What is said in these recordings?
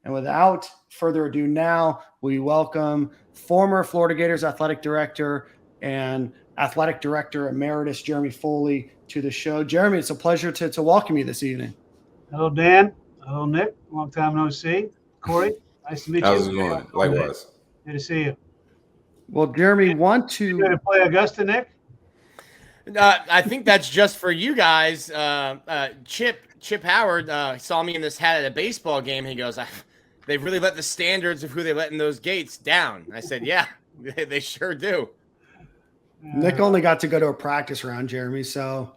And without further ado, now we welcome former Florida Gators athletic director and athletic director emeritus Jeremy Foley to the show. Jeremy, it's a pleasure to welcome you this evening. Hello, Dan. Hello, Nick. Long time no see. Corey, nice to meet you. How's it going? Likewise. Good to see you. Well, Jeremy, want You going to to play Augusta, Nick? I think that's just for you guys. Chip Howard saw me in this hat at a baseball game. He goes, "They've really let the standards of who they let in those gates down." I said, "Yeah, they sure do." Nick only got to go to a practice round, Jeremy. So,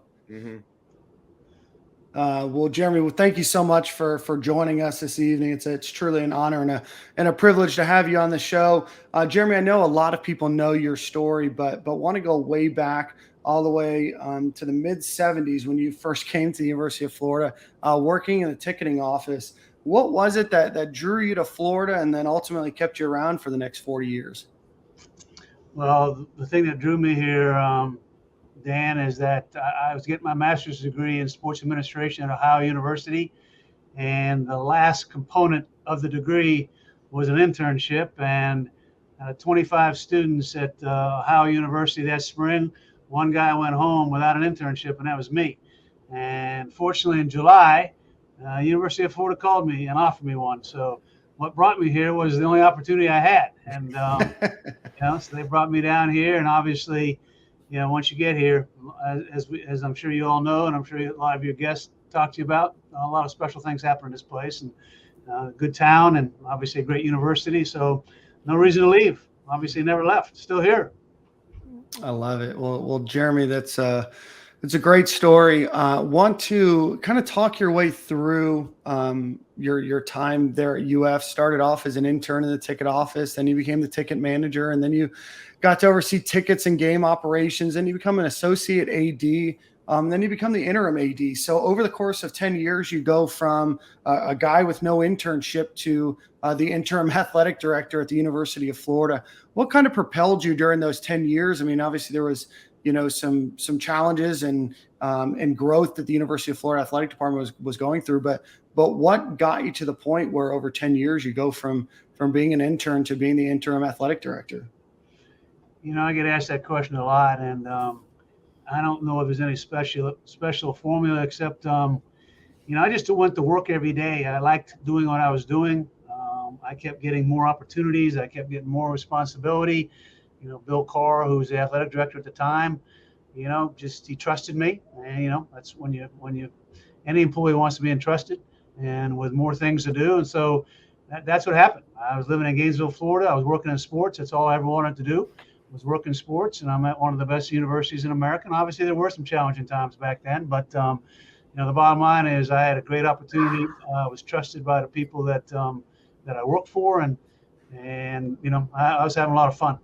well, Jeremy, well, thank you so much for joining us this evening. It's truly an honor and a privilege to have you on the show, Jeremy. I know a lot of people know your story, but want to go way back, all the way to the mid '70s when you first came to the University of Florida, working in the ticketing office. What was it that drew you to Florida and then ultimately kept you around for the next 40 years? Well, the thing that drew me here, Dan, is that I was getting my master's degree in sports administration at Ohio University. And the last component of the degree was an internship. And 25 students at Ohio University that spring, one guy went home without an internship, and that was me. And fortunately, in July, University of Florida called me and offered me one. So what brought me here was the only opportunity I had. And, so they brought me down here. And obviously, once you get here, as I'm sure you all know, and I'm sure a lot of your guests talk to you about, a lot of special things happen in this place, and good town, and obviously a great university. So no reason to leave. Obviously never left, still here. I love it. Well, Jeremy, it's a great story. Want to kind of talk your way through your time there at UF. Started off as an intern in the ticket office, then you became the ticket manager, and then you got to oversee tickets and game operations, and you become an associate AD. Then you become the interim AD. So over the course of 10 years, you go from a guy with no internship to the interim athletic director at the University of Florida. What kind of propelled you during those 10 years? I mean, obviously there was, some challenges and growth that the University of Florida Athletic Department was going through. But what got you to the point where over 10 years you go from being an intern to being the interim athletic director? I get asked that question a lot, and I don't know if there's any special formula except, I just went to work every day. I liked doing what I was doing. I kept getting more opportunities. I kept getting more responsibility. Bill Carr, who was the athletic director at the time, he trusted me. And, that's when any employee wants to be entrusted and with more things to do. And so that's what happened. I was living in Gainesville, Florida. I was working in sports. That's all I ever wanted to do. Was working sports, and I'm at one of the best universities in America. And obviously, there were some challenging times back then, but the bottom line is I had a great opportunity. I was trusted by the people that I worked for, and I was having a lot of fun.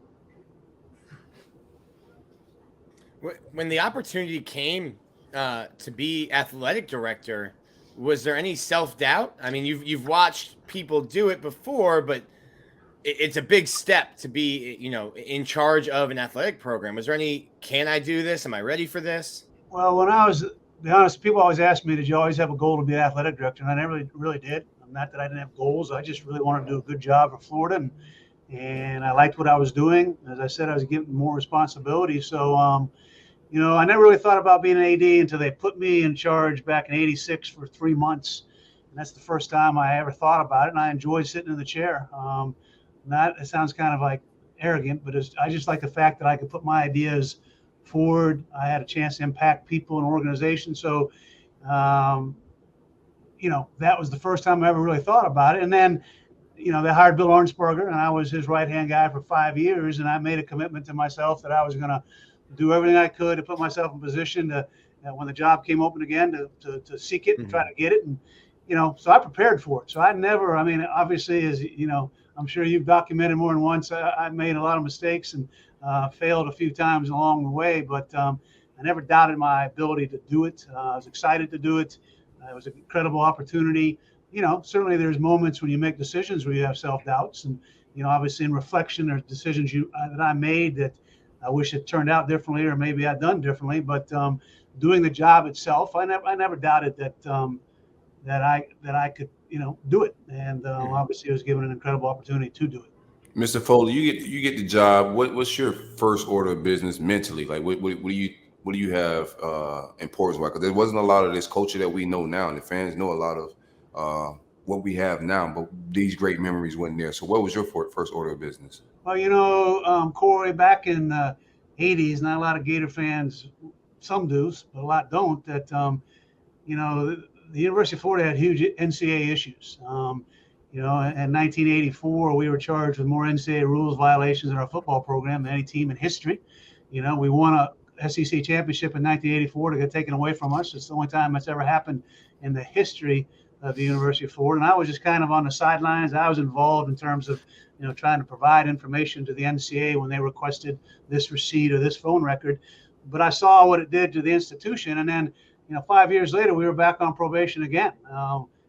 When the opportunity came to be athletic director, was there any self-doubt? I mean, you've watched people do it before, but it's a big step to be, in charge of an athletic program. Was there any, can I do this? Am I ready for this? Well, when I was, to be honest, people always ask me, did you always have a goal to be an athletic director? And I never really did. Not that I didn't have goals. I just really wanted to do a good job for Florida. And I liked what I was doing. As I said, I was getting more responsibility. So, I never really thought about being an AD until they put me in charge back in '86 for 3 months. And that's the first time I ever thought about it. And I enjoyed sitting in the chair. It sounds kind of like arrogant, but I just like the fact that I could put my ideas forward. I had a chance to impact people and organizations. So, that was the first time I ever really thought about it. And then, they hired Bill Arnsberger, and I was his right-hand guy for 5 years. And I made a commitment to myself that I was going to do everything I could to put myself in position to, when the job came open again, to seek it and try to get it. And, so I prepared for it. So obviously, as I'm sure you've documented more than once, I made a lot of mistakes and failed a few times along the way, but I never doubted my ability to do it. I was excited to do it. It was an incredible opportunity. Certainly there's moments when you make decisions where you have self-doubts, and, obviously in reflection, there's decisions that I made that I wish it turned out differently, or maybe I'd done differently, but doing the job itself, I never doubted that I could, do it. And obviously, I was given an incredible opportunity to do it. Mr. Foley, you get the job. What's your first order of business mentally? Like, what do you have importance? Because there wasn't a lot of this culture that we know now, and the fans know a lot of what we have now, but these great memories weren't there. So, what was your first order of business? Well, Corey, back in the 80s, not a lot of Gator fans, some do, but a lot don't, that, the University of Florida had huge NCAA issues. In 1984, we were charged with more NCAA rules violations in our football program than any team in history. We won a SEC championship in 1984 to get taken away from us. It's the only time that's ever happened in the history of the University of Florida. And I was just kind of on the sidelines. I was involved in terms of, trying to provide information to the NCAA when they requested this receipt or this phone record. But I saw what it did to the institution. And then, 5 years later, we were back on probation again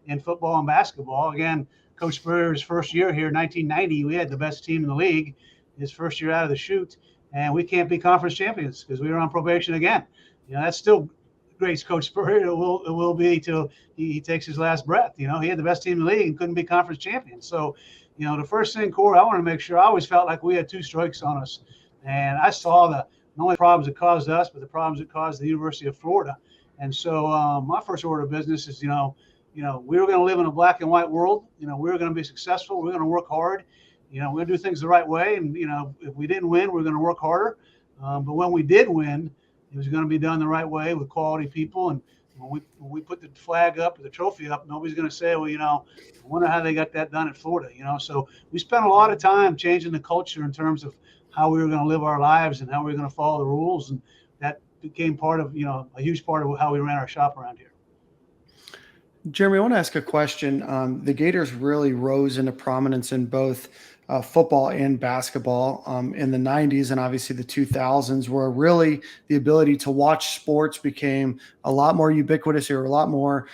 in football and basketball. Again, Coach Spurrier's first year here, 1990, we had the best team in the league. His first year out of the chute, and we can't be conference champions because we were on probation again. That's still grace Coach Spurrier. It will be till he takes his last breath. He had the best team in the league and couldn't be conference champions. So, the first thing, Corey, I want to make sure, I always felt like we had two strikes on us. And I saw not only problems it caused us, but the problems it caused the University of Florida. And so my first order of business is, we were going to live in a black and white world. We were going to be successful. We were going to work hard. We're going to do things the right way. And, if we didn't win, we're going to work harder. But when we did win, it was going to be done the right way with quality people. And when we put the flag up or the trophy up, nobody's going to say, well, I wonder how they got that done at Florida. So we spent a lot of time changing the culture in terms of how we were going to live our lives and how we were going to follow the rules. And that became part of, a huge part of how we ran our shop around here. Jeremy, I want to ask a question. The Gators really rose into prominence in both football and basketball in the 90s and obviously the 2000s, where really the ability to watch sports became a lot more ubiquitous. There were a lot more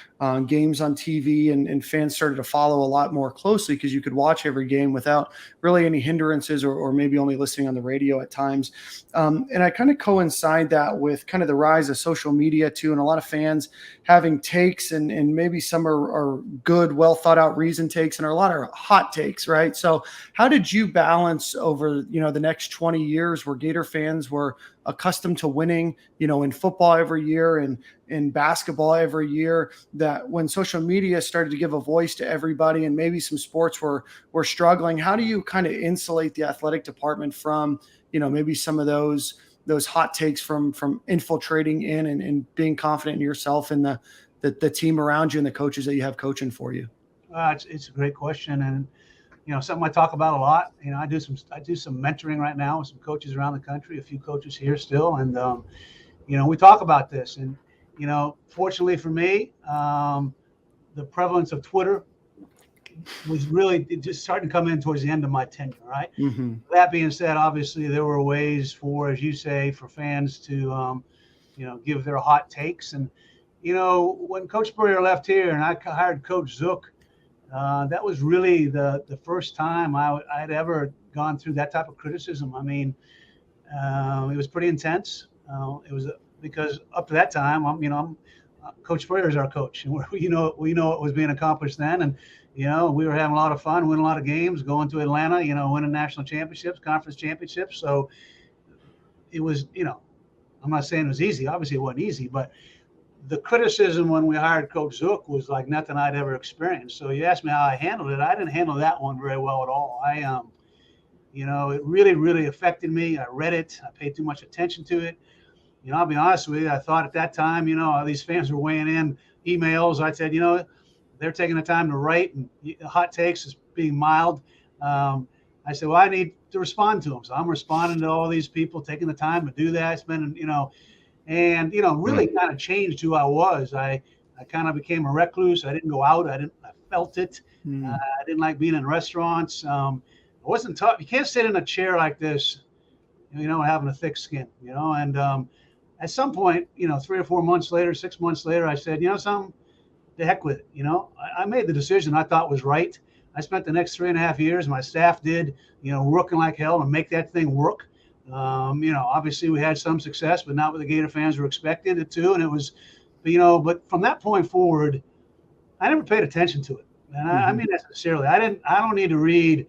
games on TV, and fans started to follow a lot more closely because you could watch every game without really any hindrances or maybe only listening on the radio at times. And I kind of coincide that with kind of the rise of social media too, and a lot of fans having takes, and maybe some are good, well thought out reason takes, and a lot are hot takes, right? So how did you balance over, the next 20 years where Gator fans were accustomed to winning, in football every year and in basketball every year, that when social media started to give a voice to everybody and maybe some sports were struggling, how do you kind of insulate the athletic department from, maybe some of those hot takes from infiltrating in and being confident in yourself and the team around you and the coaches that you have coaching for you? It's a great question. And, something I talk about a lot. I do some mentoring right now with some coaches around the country, a few coaches here still. And, we talk about this. And, fortunately for me, the prevalence of Twitter was really just starting to come in towards the end of my tenure, right? Mm-hmm. That being said, obviously there were ways for, as you say, for fans to, give their hot takes. And, when Coach Spurrier left here and I hired Coach Zook, that was really the first time I'd ever gone through that type of criticism. I mean, it was pretty intense. It was because up to that time, Coach Spurrier is our coach, and we know what was being accomplished then, and we were having a lot of fun, winning a lot of games, going to Atlanta, winning national championships, conference championships. So it was, I'm not saying it was easy. Obviously, it wasn't easy, but the criticism when we hired Coach Zook was like nothing I'd ever experienced. So you asked me how I handled it. I didn't handle that one very well at all. It really, really affected me. I read it. I paid too much attention to it. I'll be honest with you. I thought at that time, all these fans were weighing in emails. I said, they're taking the time to write, and hot takes is being mild. I said, well, I need to respond to them. So I'm responding to all these people, taking the time to do that, spending, really kind of changed who I was. I kind of became a recluse. I didn't go out. I felt it. I didn't like being in restaurants. I wasn't tough. You can't sit in a chair like this, having a thick skin, and at some point, 3 or 4 months later, 6 months later, I said, something, the heck with it. I made the decision I thought was right. I spent the next 3.5 years, my staff did, working like hell to make that thing work. Obviously we had some success, but not what the Gator fans were expected it to. And it was, but from that point forward, I never paid attention to it. And I mean that sincerely. I don't need to read.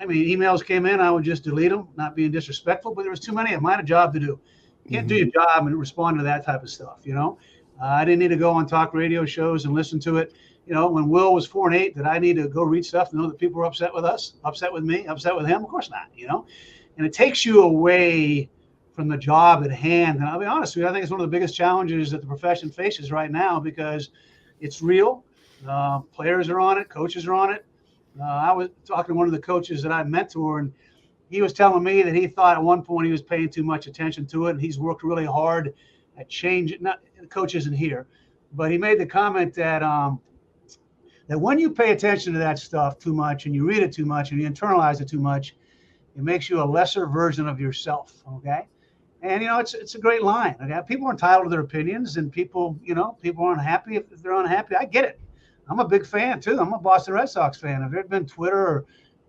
Emails came in, I would just delete them, not being disrespectful, but there was too many of them. I had a job to do. You can't do your job and respond to that type of stuff, I didn't need to go on talk radio shows and listen to it. When Will was 4-8, did I need to go read stuff to know that people were upset with us, upset with me, upset with him? Of course not, And it takes you away from the job at hand. And I'll be honest with you, I think it's one of the biggest challenges that the profession faces right now because it's real. Players are on it, coaches are on it. I was talking to one of the coaches that I mentor, and he was telling me that he thought at one point he was paying too much attention to it, and he's worked really hard at changing. Not the coach isn't here, but he made the comment that that when you pay attention to that stuff too much, and you read it too much, and you internalize it too much, it makes you a lesser version of yourself. Okay, and it's a great line. Okay, people are entitled to their opinions, and people aren't happy if they're unhappy. I get it. I'm a big fan too. I'm a Boston Red Sox fan. If there had been Twitter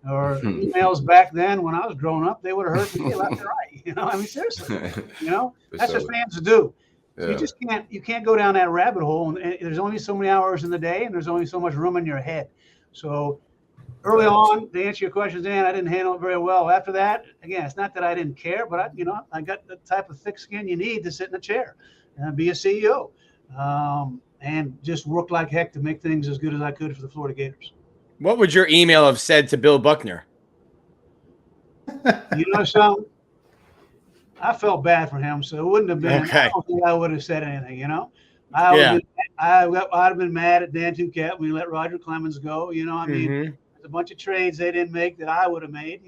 or emails back then when I was growing up, they would have hurt me left and right. Seriously. That's what fans do. Yeah. You can't go down that rabbit hole. And there's only so many hours in the day, and there's only so much room in your head. So early on, to answer your questions, Dan, I didn't handle it very well. After that, again, it's not that I didn't care, but I got the type of thick skin you need to sit in a chair and be a CEO. And just worked like heck to make things as good as I could for the Florida Gators. What would your email have said to Bill Buckner? Something? I felt bad for him, so it wouldn't have been. Okay. I don't think I would have said anything. I'd have been mad at Dan Duquette when he let Roger Clemens go. There's a bunch of trades they didn't make that I would have made.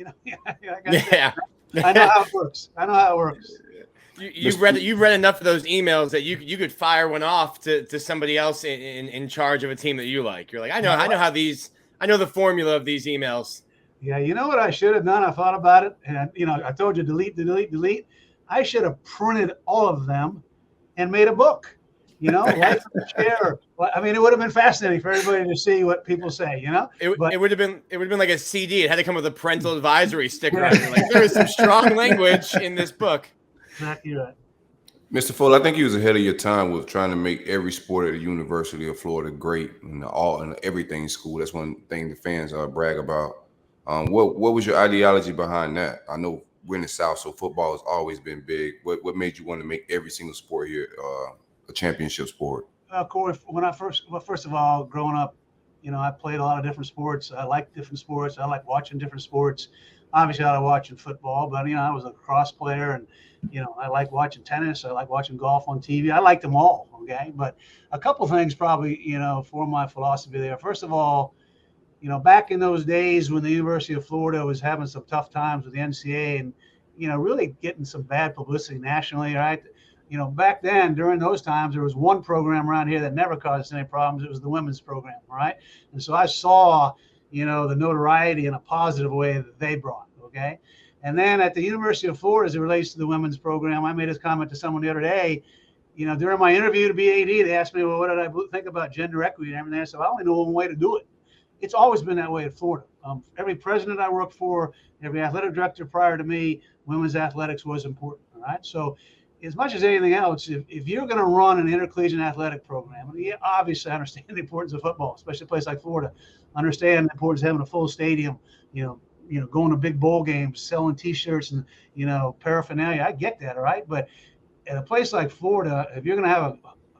I know how it works. You've read enough of those emails that you could fire one off to somebody else in charge of a team that you like. You're like, I know the formula of these emails. Yeah, you know what I should have done? I thought about it, and I told you delete. I should have printed all of them and made a book. Life in the chair. It would have been fascinating for everybody to see what people say. It would have been like a CD. It had to come with a parental advisory sticker. Like there is some strong language in this book. Exactly right. Mr. Foley, I think he was ahead of your time with trying to make every sport at the University of Florida great and everything school. That's one thing the fans brag about. What was your ideology behind that? I know we're in the South, so football has always been big. What made you want to make every single sport here a championship sport? Corey, first of all, growing up, I played a lot of different sports. I like different sports. I like watching different sports. Obviously, I like watching football, but I was a lacrosse player, and I like watching tennis. I like watching golf on TV. I like them all. Okay, but a couple things probably for my philosophy there. First of all, back in those days when the University of Florida was having some tough times with the NCAA and really getting some bad publicity nationally, right? Back then during those times there was one program around here that never caused any problems. It was the women's program, right? And so I saw the notoriety in a positive way that they brought. Okay. And then at the University of Florida, as it relates to the women's program, I made this comment to someone the other day, during my interview to be AD, they asked me, well, what did I think about gender equity and everything? I said, I only know one way to do it. It's always been that way at Florida. Every president I worked for, every athletic director prior to me, women's athletics was important. All right. So as much as anything else, if you're going to run an intercollegiate athletic program, obviously I understand the importance of football, especially a place like Florida. Understand the importance of having a full stadium, going to big bowl games, selling T-shirts and, paraphernalia. I get that, all right? But at a place like Florida, if you're going to have an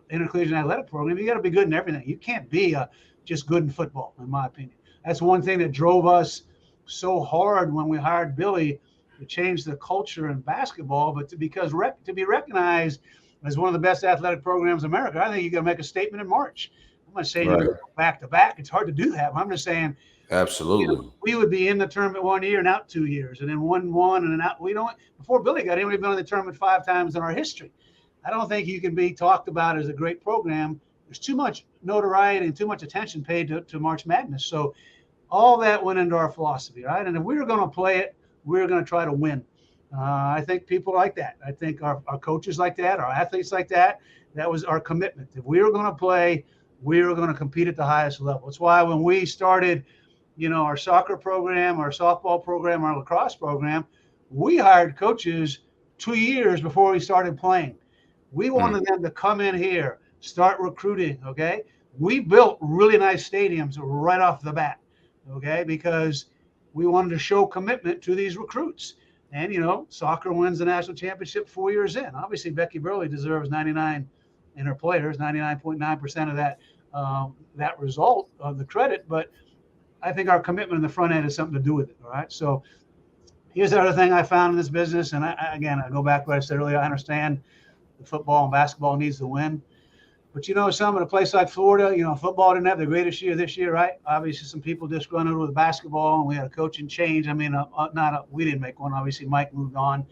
intercollegiate athletic program, you got to be good in everything. You can't be just good in football, in my opinion. That's one thing that drove us so hard when we hired Billy to change the culture in basketball, but to be recognized as one of the best athletic programs in America, I think you got to make a statement in March. I'm not saying you're going to go back to back. It's hard to do that. I'm just saying, absolutely, we would be in the tournament 1 year and out 2 years, and then won one and then out. Before Billy got in, we've been in the tournament 5 times in our history. I don't think you can be talked about as a great program. There's too much notoriety and too much attention paid to March Madness. So all that went into our philosophy, right? And if we were going to play it, we were going to try to win. I think people like that. I think our coaches like that, our athletes like that. That was our commitment. If we were going to play, we were going to compete at the highest level. It's why when we started, our soccer program, our softball program, our lacrosse program, we hired coaches 2 years before we started playing. We wanted them to come in here, start recruiting, okay? we built really nice stadiums right off the bat, okay, because we wanted to show commitment to these recruits. And, soccer wins the national championship 4 years in. Obviously, Becky Burley deserves 99 in her players, 99.9% of that result of the credit. But I think our commitment in the front end has something to do with it. All right. So here's the other thing I found in this business. And I go back to what I said earlier. I understand the football and basketball needs to win. But some in a place like Florida, football didn't have the greatest year this year, right? Obviously, some people disgruntled with basketball, and we had a coaching change. I mean, we didn't make one. Obviously, Mike moved on.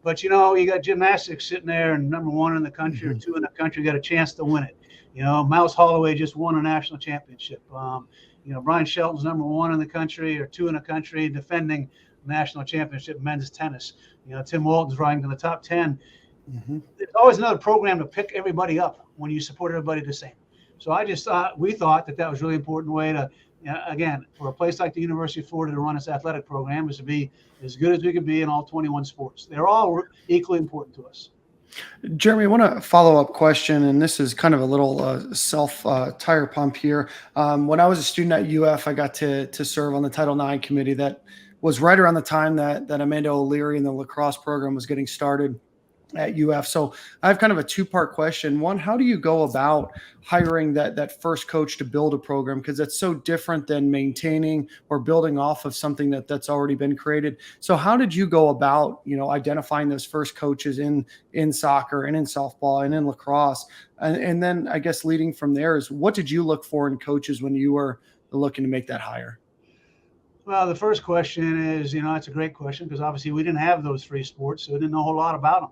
But, you got gymnastics sitting there and number 1 in the country or 2 in the country, got a chance to win it. Mouse Holloway just won a national championship. Brian Shelton's number 1 in the country or 2 in the country defending national championship in men's tennis. Tim Walton's ranked in the top 10. Mm-hmm. There's always another program to pick everybody up when you support everybody the same. So we thought that was really important way to, again, for a place like the University of Florida to run its athletic program is to be as good as we could be in all 21 sports. They're all equally important to us. Jeremy, I want to follow-up question, and this is kind of a little self-tire pump here. When I was a student at UF, I got to serve on the Title IX committee. That was right around the time that Amanda O'Leary and the lacrosse program was getting started at UF. So I have kind of a 2-part question. One, how do you go about hiring that first coach to build a program? Because that's so different than maintaining or building off of something that's already been created. So how did you go about, identifying those first coaches in soccer and in softball and in lacrosse? And then I guess leading from there is, what did you look for in coaches when you were looking to make that hire? Well, the first question is, it's a great question because obviously we didn't have those 3 sports, so we didn't know a whole lot about them.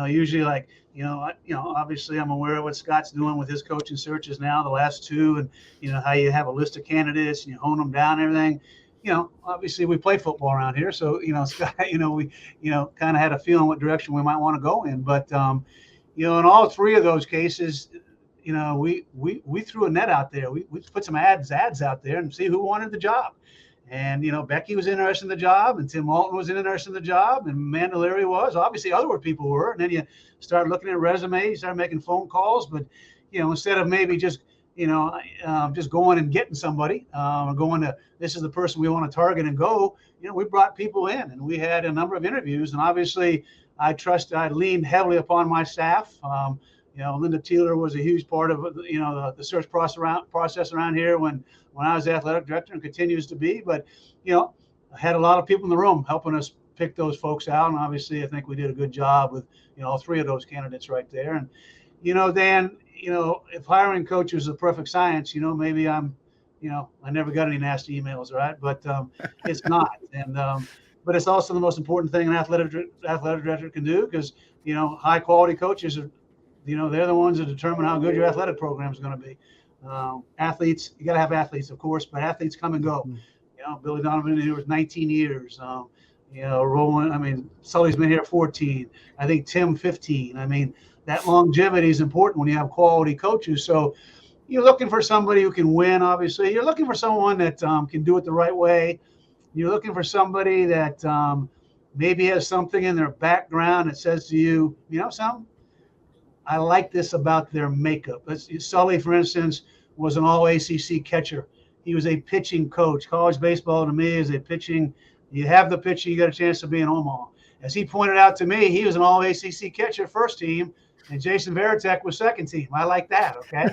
Usually obviously I'm aware of what Scott's doing with his coaching searches now, the last 2, and, how you have a list of candidates and you hone them down and everything. Obviously we play football around here. So, Scott, we, kind of had a feeling what direction we might want to go in. But, in all 3 of those cases, we threw a net out there. We put some ads out there and see who wanted the job. And, Becky was interested in the job, and Tim Walton was interested in the job, and Amanda Leary was. Obviously, other people were. And then you start looking at resumes, you start making phone calls. But, instead of maybe just going and getting somebody, or going to, this is the person we want to target and go, we brought people in, and we had a number of interviews. And obviously, I leaned heavily upon my staff. Linda Teeler was a huge part of, the search process around here when I was athletic director, and continues to be. But, I had a lot of people in the room helping us pick those folks out. And obviously, I think we did a good job with, all 3 of those candidates right there. And, Dan, if hiring coaches is a perfect science, maybe I'm, I never got any nasty emails, right? But it's not. And, but it's also the most important thing an athletic director can do because, high quality coaches are, they're the ones that determine how good your athletic program is going to be. Athletes, you got to have athletes, of course, but athletes come and go. Billy Donovan here was 19 years. Roland, Sully's been here 14. I think Tim 15. That longevity is important when you have quality coaches. So you're looking for somebody who can win, obviously. You're looking for someone that can do it the right way. You're looking for somebody that maybe has something in their background that says to you, something? I like this about their makeup. Sully, for instance, was an all-ACC catcher. He was a pitching coach. College baseball to me is a pitching. You have the pitching, you got a chance to be in Omaha. As he pointed out to me, he was an all-ACC catcher first team, and Jason Varitek was second team. I like that, okay?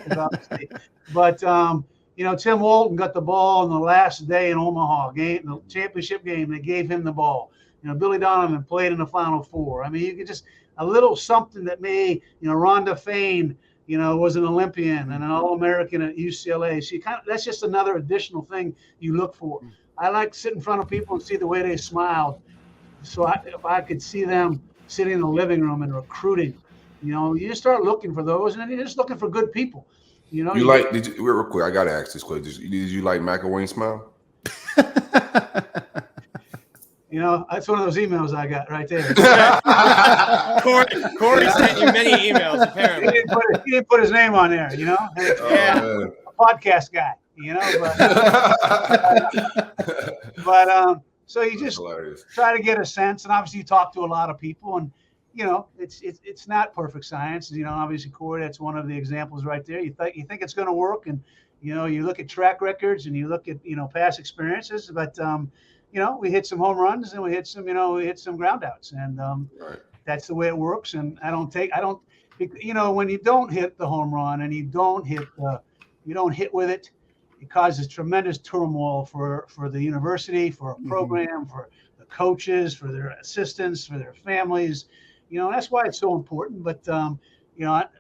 But, Tim Walton got the ball on the last day in Omaha, the championship game. They gave him the ball. Billy Donovan played in the Final Four. You could just – a little something that may, Rhonda Fain, was an Olympian and an All-American at UCLA. That's just another additional thing you look for. I like to sit in front of people and see the way they smiled. So if I could see them sitting in the living room and recruiting, you just start looking for those, and then you're just looking for good people. Real quick, I got to ask this question. Did you like McElwain's smile? That's one of those emails I got right there. Corey sent you many emails, apparently. He didn't put his name on there, Yeah. A podcast guy, but so you just try to get a sense, and obviously you talk to a lot of people, and it's not perfect science. Obviously, Corey, that's one of the examples right there. You think it's going to work, and you look at track records and you look at past experiences, but we hit some home runs and we hit some ground outs, and Right. that's the way it works. And when you don't hit the home run and you don't hit with it, it causes tremendous turmoil for the university, for a program, for the coaches, for their assistants, for their families. That's why it's so important. But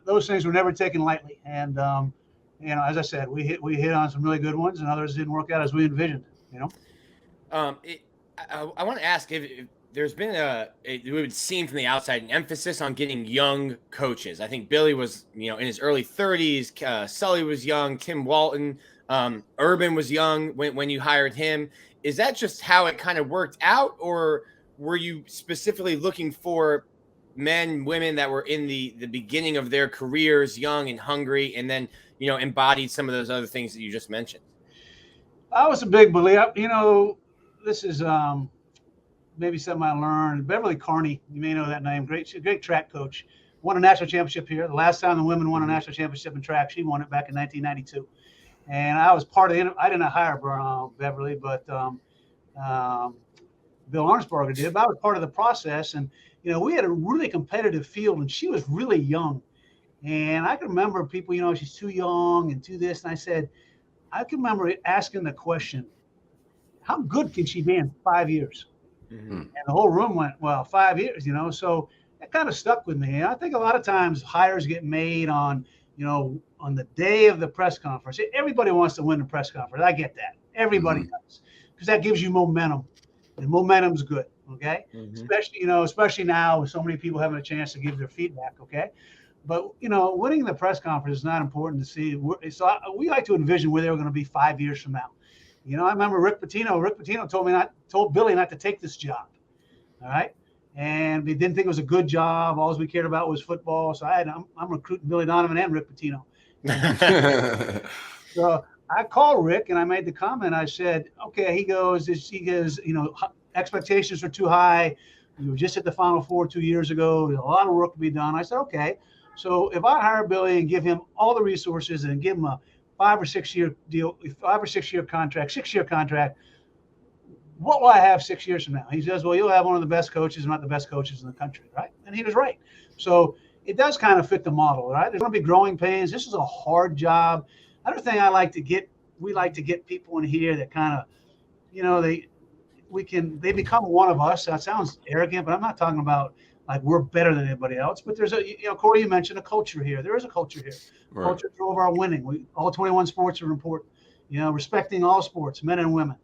those things were never taken lightly. And as I said, we hit on some really good ones, and others didn't work out as we envisioned. I want to ask if there's been it would seem from the outside, an emphasis on getting young coaches. I think Billy was, in his early 30s. Sully was young. Tim Walton, Urban was young when you hired him. Is that just how it kind of worked out, or were you specifically looking for men, women that were in the beginning of their careers, young and hungry, and then embodied some of those other things that you just mentioned? I was a big believer. This is maybe something I learned. Beverly Carney, you may know that name. Great track coach. Won a national championship here. The last time the women won a national championship in track, she won it back in 1992. And I was part of the. I didn't hire Beverly, but Bill Arnsparger did. But I was part of the process, and we had a really competitive field, and she was really young. And I can remember people, she's too young and too this. And I can remember asking the question, how good can she be in 5 years? Mm-hmm. And the whole room went, well, 5 years, so that kind of stuck with me. And I think a lot of times hires get made on the day of the press conference. Everybody wants to win the press conference. I get that. Everybody does, because that gives you momentum, and momentum's good. Okay. Mm-hmm. Especially now with so many people having a chance to give their feedback. Okay. But, winning the press conference is not important to see. So we like to envision where they were going to be 5 years from now. I remember Rick Pitino. Rick Pitino told Billy not to take this job. All right. And we didn't think it was a good job. All we cared about was football. So I'm recruiting Billy Donovan and Rick Pitino. So I called Rick and I made the comment. I said, okay, he goes, expectations are too high. You were just at the Final Four 2 years ago. There's a lot of work to be done. I said, okay. So if I hire Billy and give him all the resources and give him a 5 or 6 year deal, 5 or 6 year contract, 6 year contract, what will I have 6 years from now? He says, well, you'll have one of the best coaches, not the best coaches in the country, right? And he was right. So it does kind of fit the model, right? There's going to be growing pains. This is a hard job. Another thing we like to get people in here that kind of, they become one of us. That sounds arrogant, but I'm not talking about like we're better than anybody else. But there's Corey, you mentioned a culture here. There is a culture here. Right. Culture drove our winning. All 21 sports are important. Respecting all sports, men and women.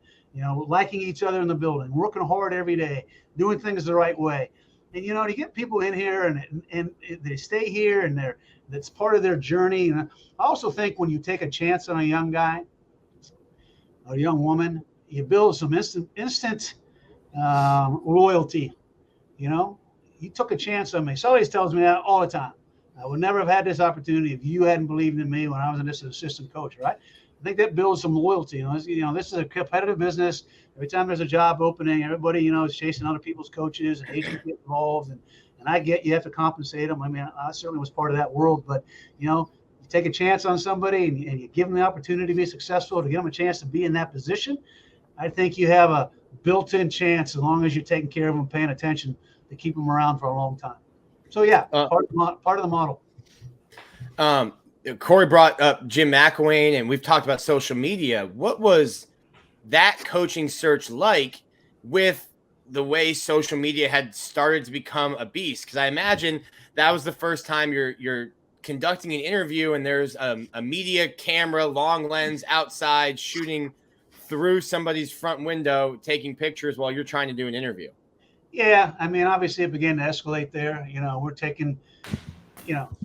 Liking each other in the building, working hard every day, doing things the right way. And, to get people in here and they stay here and that's part of their journey. And I also think when you take a chance on a young guy or a young woman, you build some instant loyalty. You took a chance on me. Somebody tells me that all the time. I would never have had this opportunity if you hadn't believed in me when I was an assistant coach, right? I think that builds some loyalty. This is a competitive business. Every time there's a job opening, everybody, is chasing other people's coaches and agents get involved. And I get you have to compensate them. I mean, I certainly was part of that world. But, you take a chance on somebody and you give them the opportunity to be successful, to give them a chance to be in that position. I think you have a built-in chance as long as you're taking care of them, paying attention, to keep them around for a long time. So, yeah, part of the model. Corey brought up Jim McElwain, and we've talked about social media. What was that coaching search like with the way social media had started to become a beast? Because I imagine that was the first time you're conducting an interview and there's a media camera, long lens outside shooting through somebody's front window, taking pictures while you're trying to do an interview. Yeah, I mean, obviously it began to escalate there.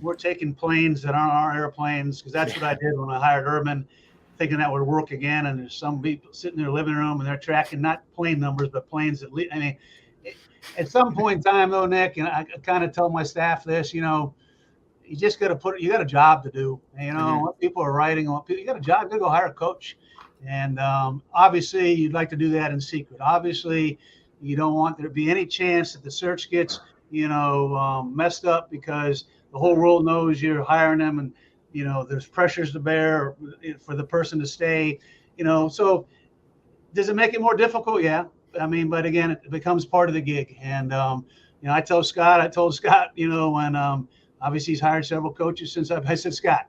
We're taking planes that aren't our airplanes, because that's what I did when I hired Urban, thinking that would work again. And there's some people sitting in their living room and they're tracking not plane numbers, but planes that at some point in time though, Nick, and I kind of tell my staff this, you just got to you got a job to do. And, what people are writing, you got a job, you got to go hire a coach. And obviously you'd like to do that in secret. Obviously you don't want there to be any chance that the search gets messed up because the whole world knows you're hiring them, and there's pressures to bear for the person to stay. So does it make it more difficult? Yeah. I mean, but again, it becomes part of the gig. And I told Scott, when obviously he's hired several coaches since I said, Scott,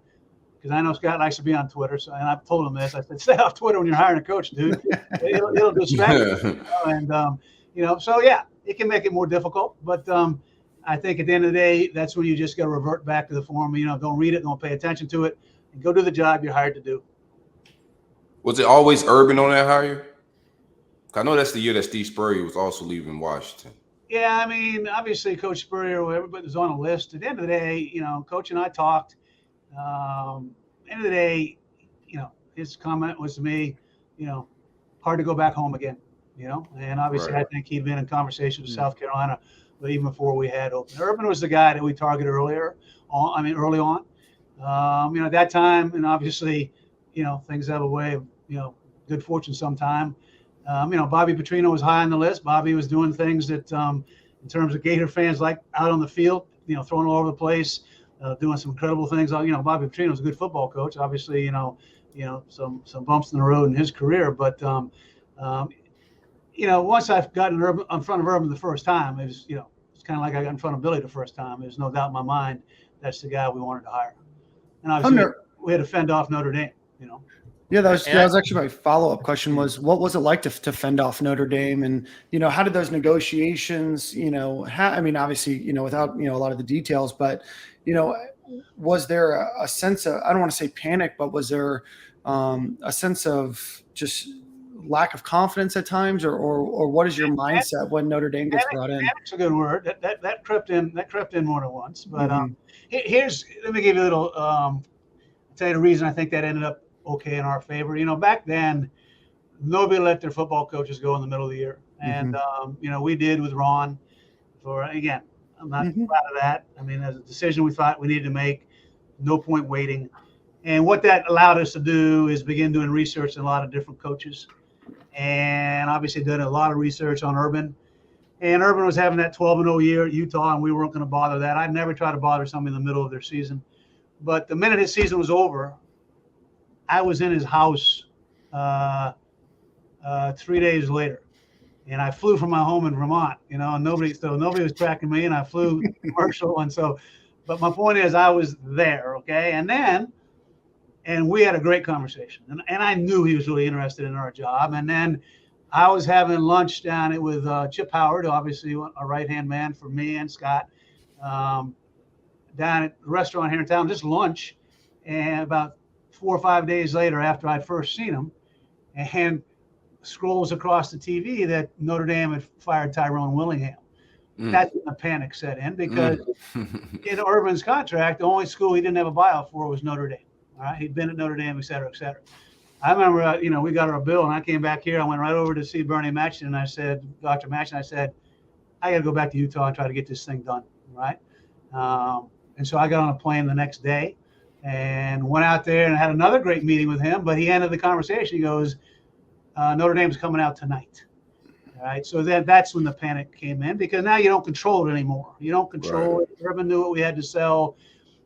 because I know Scott likes to be on Twitter. So, and I've told him this. I said, stay off Twitter when you're hiring a coach, dude. It'll distract you. And so yeah, it can make it more difficult. But I think at the end of the day, that's when you just got to revert back to the form. Don't read it, don't pay attention to it, and go do the job you're hired to do. Was it always Urban on that hire? I know that's the year that Steve Spurrier was also leaving Washington. Yeah, I mean, obviously, Coach Spurrier, everybody was on a list. At the end of the day, Coach and I talked. End of the day, his comment was to me, hard to go back home again, and obviously right. I think he'd been in conversation with South Carolina, but even before we had open. Urban was the guy that we targeted early on. At that time, and obviously, things have a way of, good fortune sometime. Bobby Petrino was high on the list. Bobby was doing things that, in terms of Gator fans, like out on the field, throwing all over the place, doing some incredible things. Bobby Petrino was a good football coach. Obviously, some bumps in the road in his career. But, once I've gotten in front of Urban the first time, it was, it's kind of like I got in front of Billy the first time. There's no doubt in my mind that's the guy we wanted to hire. And obviously, we had to fend off Notre Dame, Yeah, that was actually my follow-up question was, what was it like to fend off Notre Dame? And, how did those negotiations, obviously, without, a lot of the details, but, was there a sense of, I don't want to say panic, but was there a sense of just lack of confidence at times, or what is your mindset when Notre Dame gets brought in? That's a good word. That crept in more than once. But let me give you a little, I'll tell you the reason I think that ended up okay in our favor. Back then, nobody let their football coaches go in the middle of the year. And, we did with Ron again, I'm not proud of that. I mean, as a decision we thought we needed to make, no point waiting. And what that allowed us to do is begin doing research on a lot of different coaches. And obviously did a lot of research on Urban. And Urban was having that 12-0 year at Utah, and we weren't going to bother that. I'd never try to bother somebody in the middle of their season. But the minute his season was over, I was in his house 3 days later, and I flew from my home in Vermont. And nobody was tracking me, and I flew commercial. And so, but my point is, I was there, okay. And we had a great conversation, and I knew he was really interested in our job. And then I was having lunch down with Chip Howard, obviously a right-hand man for me and Scott, down at the restaurant here in town, just lunch, and about 4 or 5 days later, after I'd first seen him, and scrolls across the TV that Notre Dame had fired Tyrone Willingham. That's when the panic set in, because in Urban's contract, the only school he didn't have a buyout for was Notre Dame. All right, he'd been at Notre Dame, et cetera, et cetera. I remember, we got our bill, and I came back here. I went right over to see Bernie Matchton, and I said, Dr. Matchton, I said, I got to go back to Utah and try to get this thing done, right? And so I got on a plane the next day and went out there and had another great meeting with him. But he ended the conversation. He goes, Notre Dame's coming out tonight. All right. So that's when the panic came in, because now you don't control it anymore. You don't control it. Urban knew what we had to sell.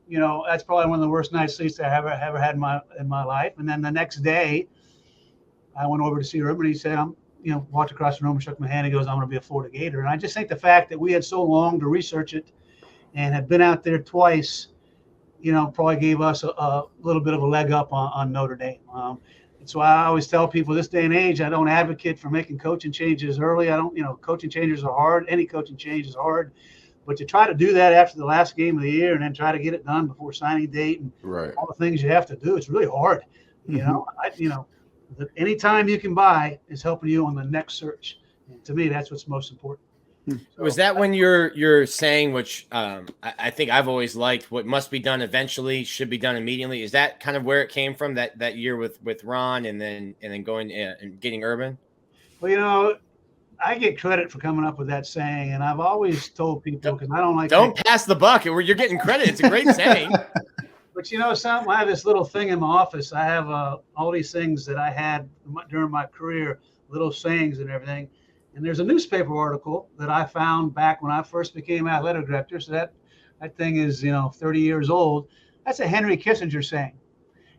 That's probably one of the worst night's sleeps I ever had in my life. And then the next day, I went over to see Urban. He said, walked across the room and shook my hand. He goes, I'm going to be a Florida Gator. And I just think the fact that we had so long to research it and had been out there twice, probably gave us a little bit of a leg up on Notre Dame. And so I always tell people this day and age, I don't advocate for making coaching changes early. I don't, coaching changes are hard. Any coaching change is hard. But to try to do that after the last game of the year and then try to get it done before signing date and all the things you have to do, it's really hard. Any time you can buy is helping you on the next search. And to me, that's what's most important. So, was that when you're saying, which I think I've always liked, what must be done eventually should be done immediately? Is that kind of where it came from, that year with Ron and then going and getting Urban? Well, I get credit for coming up with that saying, and I've always told people, because I don't like. Don't pass the buck. You're getting credit. It's a great saying. But something, I have this little thing in my office. I have all these things that I had during my career, little sayings and everything. And there's a newspaper article that I found back when I first became athletic director. So that thing is, 30 years old. That's a Henry Kissinger saying.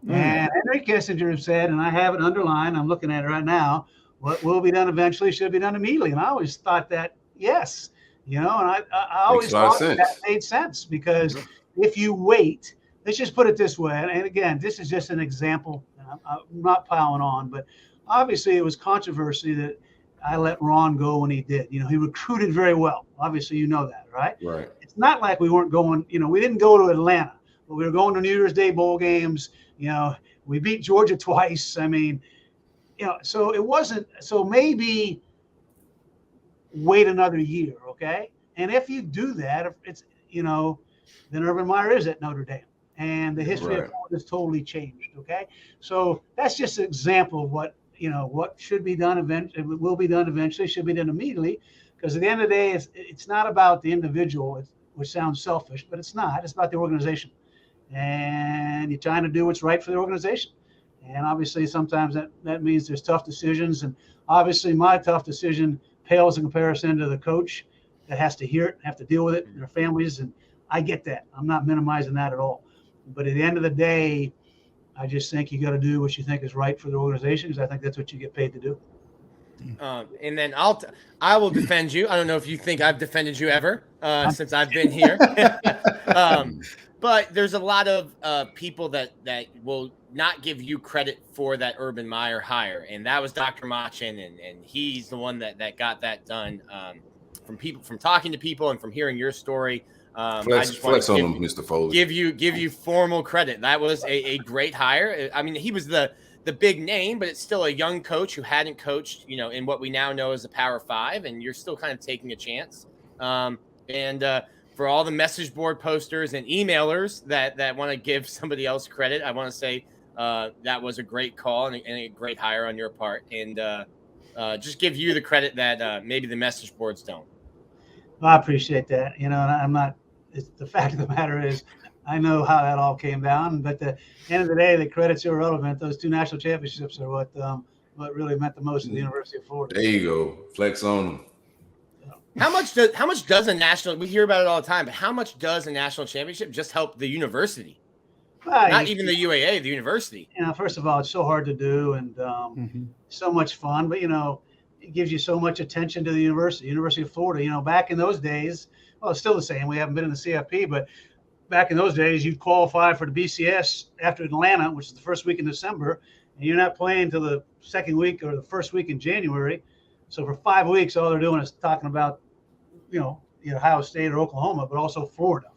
And Henry Kissinger said, and I have it underlined, I'm looking at it right now, what will be done eventually should be done immediately. And I always thought that, yes, and I always thought that made sense, because if you wait, let's just put it this way. And again, this is just an example. I'm not piling on, but obviously it was controversy that I let Ron go when he did. He recruited very well. Obviously, you know that, right? Right. It's not like we weren't going, we didn't go to Atlanta, but we were going to New Year's Day bowl games. We beat Georgia twice. I mean, so it wasn't, so maybe wait another year. Okay. And if you do that, if it's, then Urban Meyer is at Notre Dame, and the history of Florida has totally changed. Okay. So that's just an example of what should be done eventually, will be done eventually, should be done immediately. Because at the end of the day, it's not about the individual, which sounds selfish, but it's not. It's about the organization. And you're trying to do what's right for the organization. And obviously, sometimes that means there's tough decisions. And obviously, my tough decision pales in comparison to the coach that has to hear it, have to deal with it, and their families. And I get that. I'm not minimizing that at all. But at the end of the day, I just think you got to do what you think is right for the organization, because I think that's what you get paid to do. And then I will defend you. I don't know if you think I've defended you ever since I've been here. But there's a lot of people that will not give you credit for that Urban Meyer hire. And that was Dr. Machen. And he's the one that got that done from talking to people and from hearing your story. Flex on him, Mr. Foley. Give you formal credit. That was a great hire. I mean, he was the big name, but it's still a young coach who hadn't coached, in what we now know as a Power Five, and you're still kind of taking a chance. For all the message board posters and emailers that want to give somebody else credit, I want to say that was a great call and a great hire on your part. And just give you the credit that maybe the message boards don't. Well, I appreciate that. And I'm not. The fact of the matter is, I know how that all came down. But at the end of the day, the credit's irrelevant. Those 2 national championships are what really meant the most to the University of Florida. There you go. Flex on them. How much does a national? We hear about it all the time, but how much does a national championship just help the university? Not even the UAA, the university. First of all, it's so hard to do, and so much fun. But it gives you so much attention to the University of Florida. Back in those days, well, it's still the same. We haven't been in the CFP, but back in those days, you'd qualify for the BCS after Atlanta, which is the first week in December, and you're not playing till the second week or the first week in January. So for 5 weeks, all they're doing is talking about Ohio State or Oklahoma, but also Florida.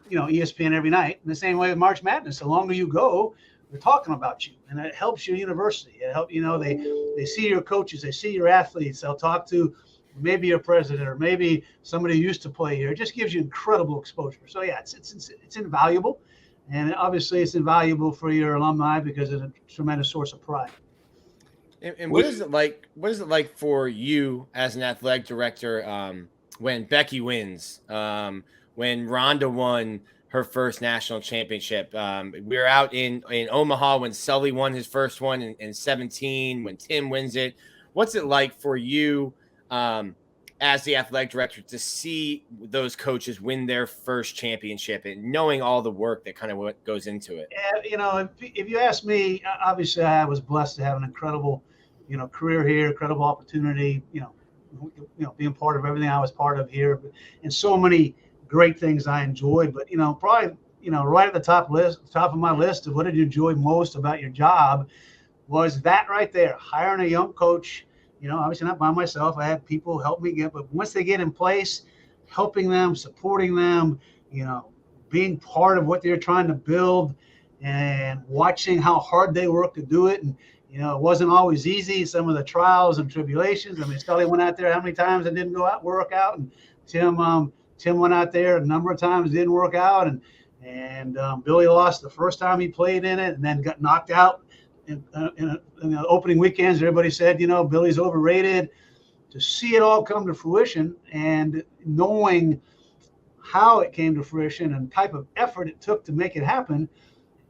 ESPN every night. And the same way with March Madness. The longer you go, they're talking about you, and it helps your university. It helps, they see your coaches, they see your athletes. They'll talk to maybe your president or maybe somebody who used to play here. It just gives you incredible exposure. So yeah, it's invaluable, and obviously it's invaluable for your alumni because it's a tremendous source of pride. And what is it like? What is it like for you as an athletic director when Becky wins? When Rhonda won her first national championship? We were out in Omaha when Sully won his first one in 17. When Tim wins it, what's it like for you as the athletic director to see those coaches win their first championship and knowing all the work that kind of what goes into it? Yeah, if you ask me, obviously I was blessed to have an incredible career here, incredible opportunity, being part of everything I was part of here, and so many great things I enjoyed. But probably right at the top of my list of what did you enjoy most about your job was that right there, hiring a young coach. Obviously not by myself. I had people help me but once they get in place, helping them, supporting them, being part of what they're trying to build, and watching how hard they work to do it. And it wasn't always easy. Some of the trials and tribulations. I mean, Scully went out there how many times and didn't work out, and Tim went out there a number of times, didn't work out, and Billy lost the first time he played in it, and then got knocked out in the opening weekends. Everybody said, Billy's overrated. To see it all come to fruition and knowing how it came to fruition and type of effort it took to make it happen,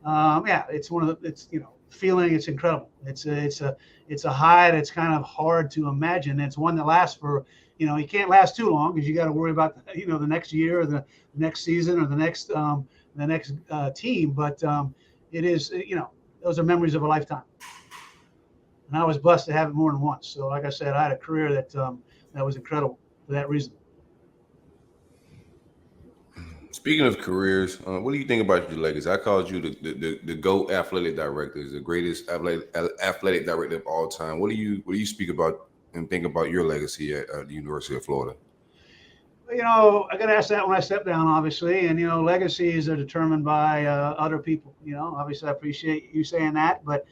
it's feeling. It's incredible. It's a high that's kind of hard to imagine. It's one that lasts for, you can't last too long because you got to worry about, the next year or the next season or the next team. But it is, those are memories of a lifetime. And I was blessed to have it more than once. So like I said, I had a career that was incredible for that reason. Speaking of careers, what do you think about your legacy? I called you the GOAT athletic director, the greatest athletic director of all time. What do you speak about and think about your legacy at the University of Florida? I got asked that when I stepped down, obviously, and legacies are determined by other people. Obviously, I appreciate you saying that, but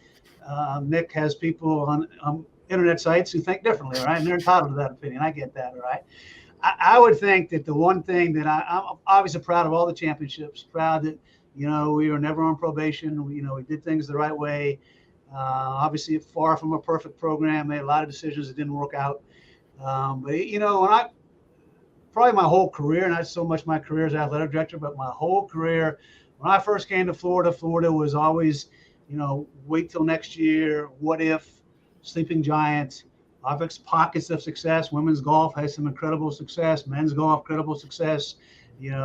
Nick has people on internet sites who think differently, right? And they're entitled to that opinion. I get that, all right? I would think that the one thing that I'm obviously proud of all the championships, proud that, we were never on probation. We did things the right way. Obviously, far from a perfect program, made a lot of decisions that didn't work out. But, probably my whole career, not so much my career as athletic director, but my whole career, when I first came to Florida was always, wait till next year, what if, sleeping giant. Obviously, pockets of success. Women's golf has some incredible success. Men's golf, incredible success.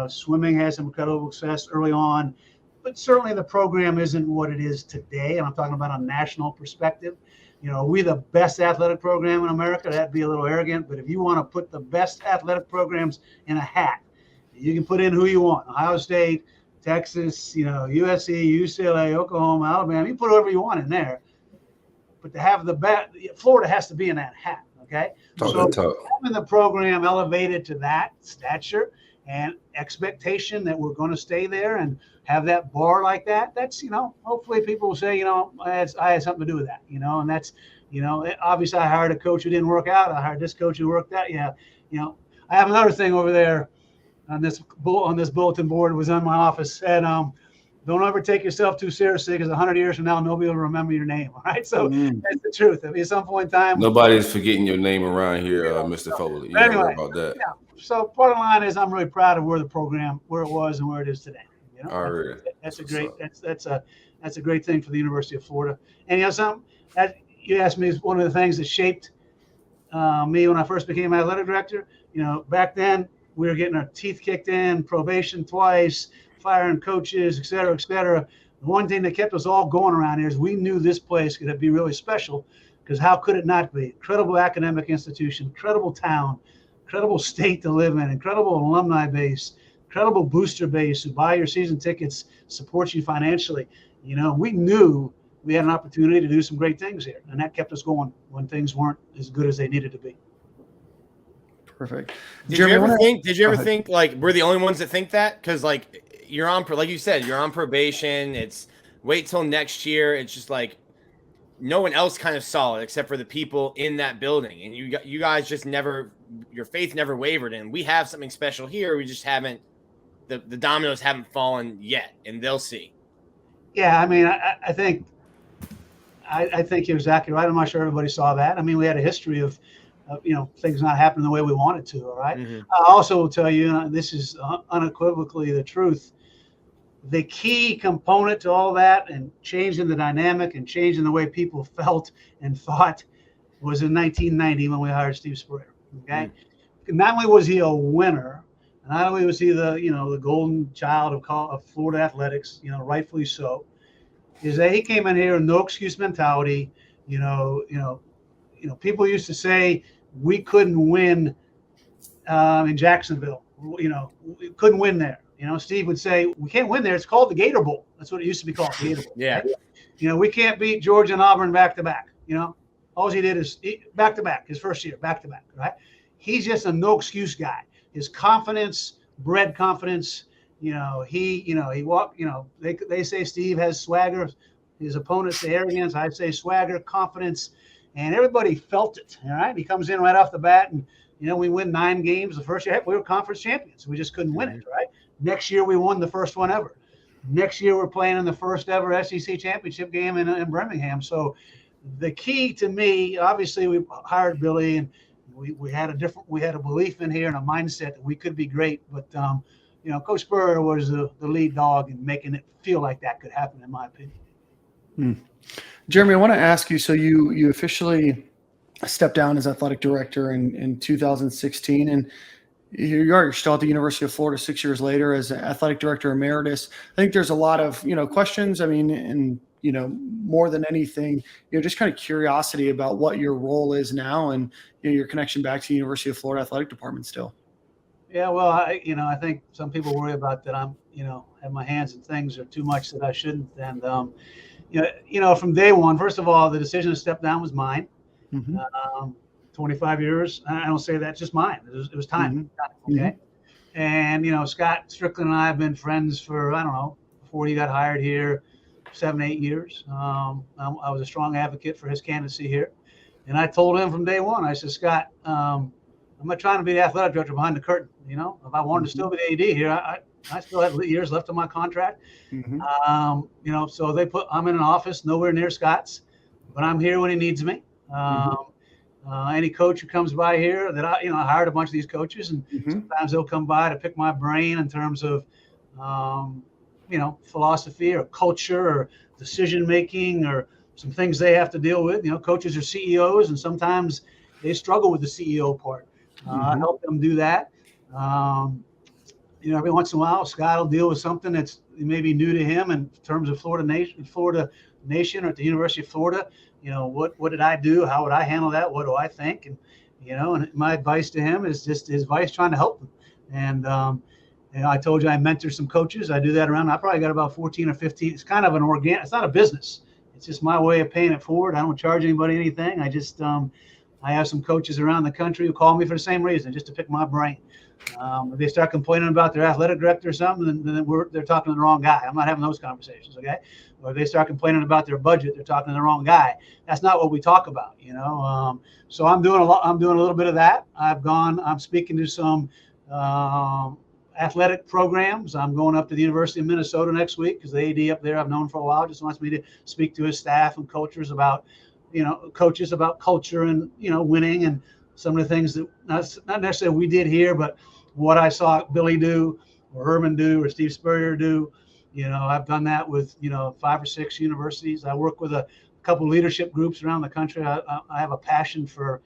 Swimming has some incredible success early on. But certainly the program isn't what it is today. And I'm talking about a national perspective. We the best athletic program in America. That'd be a little arrogant. But if you want to put the best athletic programs in a hat, you can put in who you want. Ohio State, Texas, USC, UCLA, Oklahoma, Alabama. You put whoever you want in there. But to have the best, Florida has to be in that hat, okay? So having the program elevated to that stature and expectation that we're going to stay there and have that bar like that, that's, hopefully people will say, I had something to do with that, and that's, obviously I hired a coach who didn't work out. I hired this coach who worked out. Yeah. I have another thing over there on this bulletin board. It was on my office, and don't ever take yourself too seriously because 100 years from now, nobody will remember your name. All right. So that's the truth. I mean, at some point in time, nobody's forgetting your name around here, Mr. Foley. You anyway, worry about that. Yeah. So part of the line is I'm really proud of where the program, where it was and where it is today. All right. That's a great, that's a great thing for the University of Florida. And something that you asked me is one of the things that shaped me when I first became athletic director. Back then we were getting our teeth kicked in, probation twice, firing coaches, et cetera, et cetera. The one thing that kept us all going around here is we knew this place could be really special, because how could it not be? Incredible academic institution, incredible town, incredible state to live in, incredible alumni base, incredible booster base who buy your season tickets, supports you financially. We knew we had an opportunity to do some great things here, and that kept us going when things weren't as good as they needed to be. Perfect. Did you ever think like we're the only ones that think that? Because like you're on, like you said, you're on probation. It's wait till next year. It's just like no one else kind of saw it except for the people in that building. And you guys just never, your faith never wavered. And we have something special here. We just haven't, the dominoes haven't fallen yet, and they'll see. Yeah, I mean, I think you're exactly right. I'm not sure everybody saw that. I mean, we had a history of things not happening the way we wanted to. All right. Mm-hmm. I also will tell you, this is unequivocally the truth. The key component to all that and changing the dynamic and changing the way people felt and thought was in 1990 when we hired Steve Spurrier. Okay. Mm-hmm. Not only was he a winner, not only was he the golden child of Florida athletics, rightfully so, is that he came in here with no excuse mentality. People used to say we couldn't win in Jacksonville. We couldn't win there. Steve would say we can't win there. It's called the Gator Bowl. That's what it used to be called, the Gator Bowl. Yeah. Right? We can't beat Georgia and Auburn back to back. All he did is back to back his first year, back to back. Right? He's just a no excuse guy. His confidence bred confidence. He walked. They say Steve has swagger. His opponents say arrogance. I say swagger, confidence. And everybody felt it. All right. He comes in right off the bat, and we win 9 games the first year. We were conference champions. We just couldn't win it. Right. Next year we won the first one ever. Next year we're playing in the first ever SEC championship game in Birmingham. So the key to me, obviously, we hired Billy, and we had a belief in here and a mindset that we could be great. But Coach Spurrier was the lead dog in making it feel like that could happen, in my opinion. Jeremy, I want to ask you, so you officially stepped down as athletic director in 2016, and here you are, you're still at the University of Florida 6 years later as athletic director emeritus. I think there's a lot of, questions. I mean, and, more than anything, just kind of curiosity about what your role is now and your connection back to the University of Florida athletic department still. Yeah, well, I think some people worry about that I'm, have my hands in things or too much that I shouldn't. And, from day one, first of all, the decision to step down was mine. Mm-hmm. 25 years. I don't say that, just mine. It was time. Mm-hmm. Okay. And, Scott Strickland and I have been friends for, I don't know, before he got hired here, 7-8 years. I was a strong advocate for his candidacy here. And I told him from day one, I said, Scott, I'm not trying to be the athletic director behind the curtain. If I wanted to still be the AD here, I still have years left on my contract. Mm-hmm. So I'm in an office nowhere near Scott's, but I'm here when he needs me. Any coach who comes by here that I hired a bunch of these coaches, and sometimes they'll come by to pick my brain in terms of, philosophy or culture or decision making or some things they have to deal with. Coaches are CEOs, and sometimes they struggle with the CEO part. I help them do that. Every once in a while, Scott will deal with something that's maybe new to him in terms of Florida Nation or at the University of Florida. What did I do? How would I handle that? What do I think? And my advice to him is just his advice, trying to help them. And I told you I mentor some coaches. I do that around. I probably got about 14 or 15. It's kind of an organic. It's not a business. It's just my way of paying it forward. I don't charge anybody anything. I just I have some coaches around the country who call me for the same reason, just to pick my brain. If they start complaining about their athletic director or something, then they're talking to the wrong guy. I'm not having those conversations, okay? Or if they start complaining about their budget, they're talking to the wrong guy. That's not what we talk about, So I'm doing a little bit of that. I'm speaking to some athletic programs. I'm going up to the University of Minnesota next week because the AD up there I've known for a while just wants me to speak to his staff and coaches about culture and winning and some of the things that not necessarily we did here, but what I saw Billy do or Herman do or Steve Spurrier do. I've done that with 5 or 6 universities. I work with a couple leadership groups around the country. I have a passion for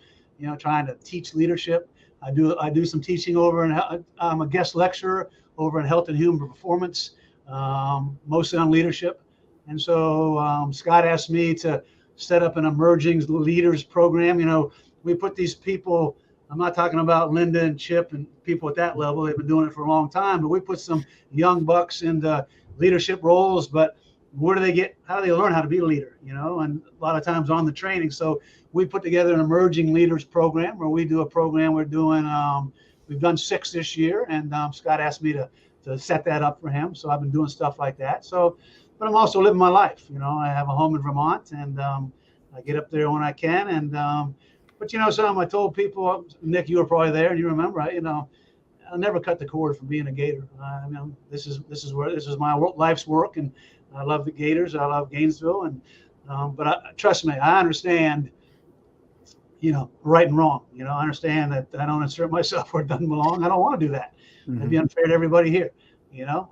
trying to teach leadership. I do some teaching over, and I'm a guest lecturer over in health and human performance, mostly on leadership. And so Scott asked me to set up an emerging leaders program. We put these people, I'm not talking about Linda and Chip and people at that level. They've been doing it for a long time, but we put some young bucks into leadership roles. But how do they learn how to be a leader? And a lot of times on the training. So we put together an emerging leaders program where we do a program. We're doing, we've done 6 this year, and Scott asked me to set that up for him. So I've been doing stuff like that. So, but I'm also living my life. I have a home in Vermont, and I get up there when I can. And but something I told people, Nick, you were probably there, and you remember, I'll never cut the cord from being a Gator. This is my life's work, and I love the Gators. I love Gainesville, and but trust me, I understand. Right and wrong. I understand that I don't insert myself where it doesn't belong. I don't want to do that. It'd be unfair to everybody here.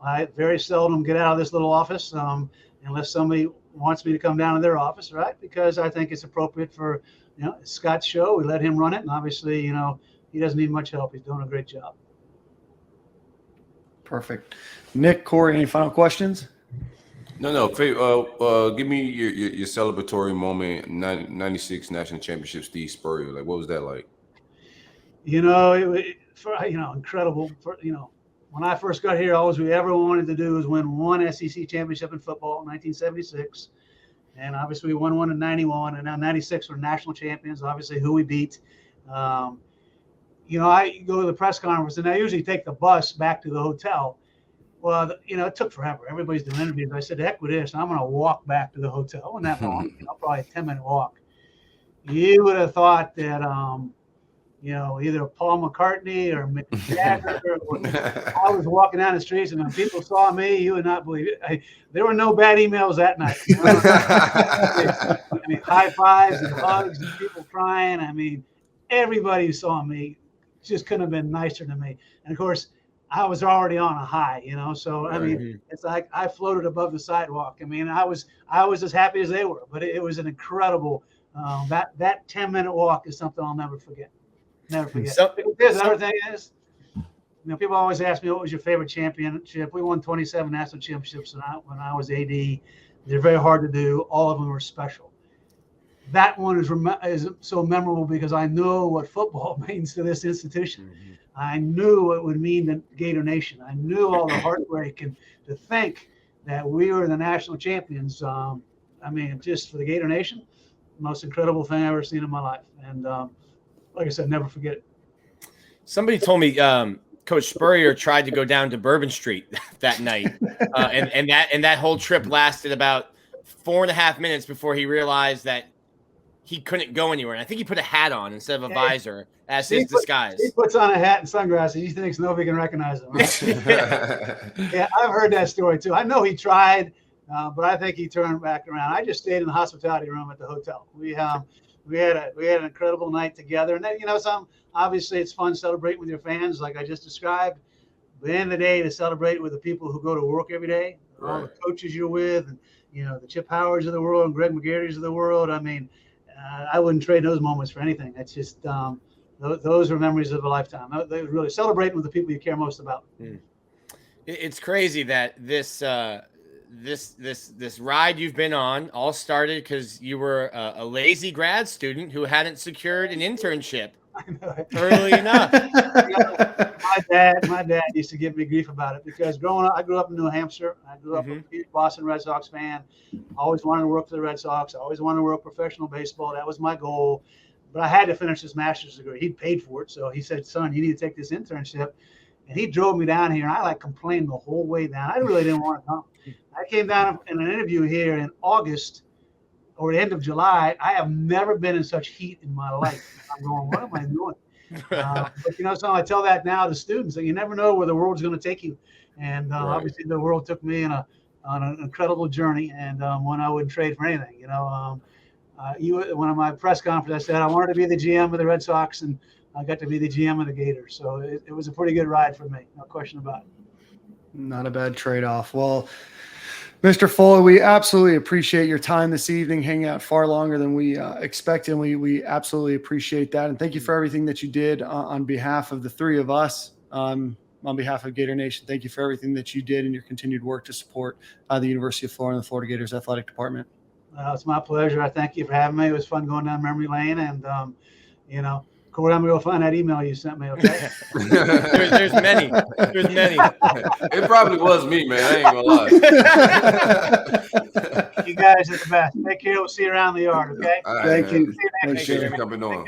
I very seldom get out of this little office unless somebody wants me to come down to their office, right? Because I think it's appropriate for, it's Scott's show. We let him run it. And obviously, he doesn't need much help. He's doing a great job. Perfect. Nick, Corey, any final questions? No. Give me your celebratory moment, 96 national championship, Steve Spurrier. Like, what was that like? It was incredible. When I first got here, all we ever wanted to do was win one SEC championship in football in 1976. And obviously we won one in 91, and now 96 we're national champions, obviously who we beat. I go to the press conference, and I usually take the bus back to the hotel. Well, it took forever. Everybody's doing interviews. I said, heck with this. I'm going to walk back to the hotel. Wasn't that long? Probably a 10-minute walk. You would have thought that, either Paul McCartney or Mick Jagger. I was walking down the streets, and when people saw me, you would not believe it. There were no bad emails that night. High fives and hugs and people crying. Everybody who saw me just couldn't have been nicer to me. And of course, I was already on a high, you know. So I mean, Right. it's like I floated above the sidewalk. I mean, I was as happy as they were, but it was an incredible. That 10-minute walk is something I'll never forget. Never forget. Here's another thing is, you know, people always ask me what was your favorite championship. We won 27 national championships when I was AD. They're very hard to do. All of them were special. That one is so memorable because I know what football means to this institution. Mm-hmm. I knew what it would mean to Gator Nation. I knew all the heartbreak, and to think that we were the national champions. I mean, just for the Gator Nation, the most incredible thing I've ever seen in my life. And like I said, never forget it. Somebody told me Coach Spurrier tried to go down to Bourbon Street that night, and that whole trip lasted about 4.5 minutes before he realized that he couldn't go anywhere. And I think he put a hat on instead of a visor as his disguise. He puts on a hat and sunglasses. He thinks nobody can recognize him. Right? Yeah, I've heard that story too. I know he tried, but I think he turned back around. I just stayed in the hospitality room at the hotel. We had an incredible night together. And then, you know, obviously it's fun celebrating with your fans, like I just described. But at the end of the day, to celebrate with the people who go to work every day, all the coaches you're with, and you know, the Chip Howards of the world and Greg McGarry's of the world. I mean, I wouldn't trade those moments for anything. It's just those are memories of a lifetime. They really celebrating with the people you care most about. It's crazy that this ride you've been on all started because you were a lazy grad student who hadn't secured an internship early enough. My dad used to give me grief about it because growing up, I grew up in New Hampshire. I grew up a huge Boston Red Sox fan. Always wanted to work for the Red Sox. Always wanted to work professional baseball. That was my goal. But I had to finish this master's degree. He'd paid for it, so he said, "Son, you need to take this internship." And he drove me down here, and I complained the whole way down. I really didn't want to come. I came down in an interview here in August or the end of July. I have never been in such heat in my life. I'm going, what am I doing? But you know, so I tell that now to students that you never know where the world's going to take you. And obviously, the world took me on an incredible journey, and one I wouldn't trade for anything. You know, one of my press conferences, I said I wanted to be the GM of the Red Sox, and I got to be the GM of the Gators. So it was a pretty good ride for me, no question about it. Not a bad trade-off. Well, Mr. Foley, we absolutely appreciate your time this evening, hanging out far longer than we expected. We absolutely appreciate that. And thank you for everything that you did on behalf of the three of us, on behalf of Gator Nation. Thank you for everything that you did and your continued work to support the University of Florida and the Florida Gators athletic department. It's my pleasure. I thank you for having me. It was fun going down memory lane. And, you know, Corey, I'm going to go find that email you sent me, okay? There's many. There's many. It probably was me, man. I ain't gonna lie. You guys are the best. Take care. We'll see you around the yard, okay? All right, Thank man. you. Appreciate you coming on.